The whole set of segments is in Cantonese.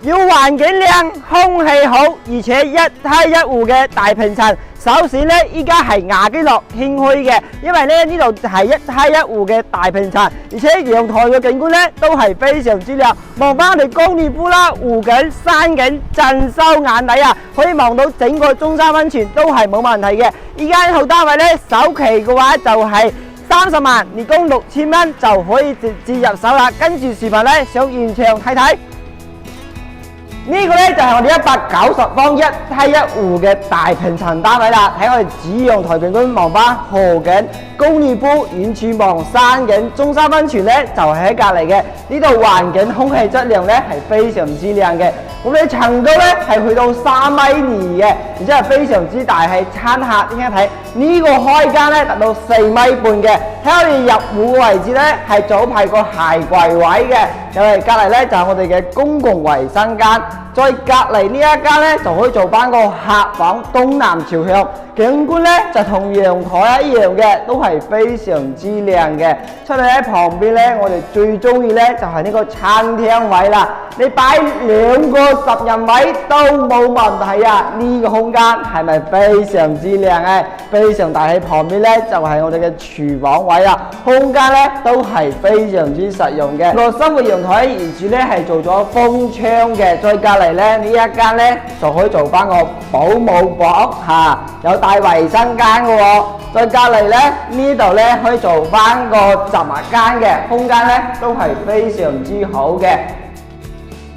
要環境靚、空氣好，而且一梯一戶嘅大平層。首選咧，依家係雅基樂軒區嘅，因為咧呢度係一梯一戶嘅大平層，而且陽台嘅景觀咧都係非常之靚。望翻我哋高爾夫啦、湖景、山景，盡收眼底啊！可以望到整個中山溫泉都係冇問題嘅。依家套單位咧，首期嘅話就係30萬，月供6000蚊就可以直接入手啦。跟住視頻咧，上現場睇睇。呢個咧就係我哋190方一梯一戶嘅大平層單位啦。睇我哋主陽台景觀望翻河景、高爾夫，遠處望山景，中山溫泉咧就喺隔離嘅。呢度環境空氣質量咧係非常之靚嘅。咁你層高咧係去到3.2米嘅，然之後非常之大，係餐客點解睇？呢個開間咧達到4.5米嘅。睇我哋入戶嘅位置咧係早排個鞋櫃位嘅，因為隔離咧就係我哋嘅公共衞生間。再隔離呢一間咧就可以做翻個客房，東南朝向，景觀咧就同陽台一樣嘅，都係非常之靚嘅。出嚟喺旁邊咧，我哋最中意咧就係呢個餐廳位啦。你擺2個10人位都冇問題啊！呢個空間係咪非常之靚咧？非常大，喺旁邊咧就係我哋嘅廚房位啦。空間咧都係非常之實用嘅。個生活陽台沿住咧係做咗風窗嘅，再隔離咧呢一間咧就可以做翻個保姆房嚇，有大衛生間嘅喎。再隔離咧呢度咧可以做翻個雜物間嘅，空間咧都係非常之好嘅。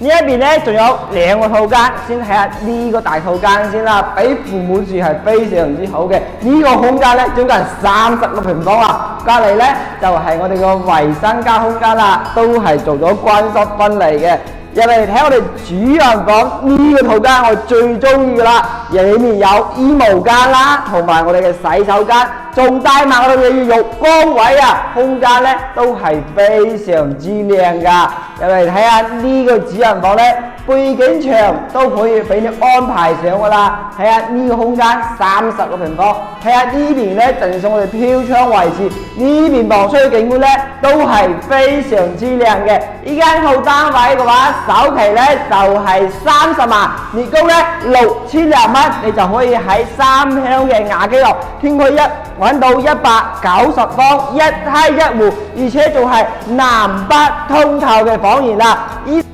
呢一邊咧仲有2個套間，先睇下呢個大套間先啦，俾父母住係非常之好嘅。呢個空間咧總共係30個平方啊，隔離咧就係我哋個衞生間空間啦，都係做咗乾濕分離嘅。入嚟睇我哋主人房呢個套間，我最中意㗎啦，裡面有衣帽間啦，同埋我哋嘅洗手間，仲帶埋我哋嘅浴缸位啊，空間咧都係非常之靚㗎。入嚟睇下呢個主人房咧，背景牆都可以俾你安排上㗎啦。睇下呢個空間30個平方，睇下呢邊咧淨上我哋飄窗位置，呢邊望出去景觀咧都係非常之靚嘅。依間套單位嘅話，首期咧就係30萬，月供咧6000零蚊，你就可以喺三鄉嘅雅基樂軒區1揾到190方一梯一戶，而且仲係南北通透嘅房源啦。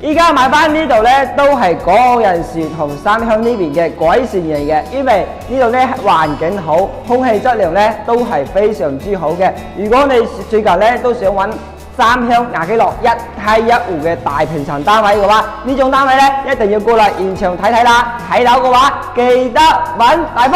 依家買翻呢度咧都係港澳人士同三鄉呢邊嘅改善型嘅，因為呢度咧環境好，空氣質量咧都係非常之好嘅。如果你最近咧都想揾三鄉雅基樂一梯一戶嘅大平層單位嘅話，呢種單位咧一定要過嚟現場睇睇啦。睇樓嘅話，記得揾大福。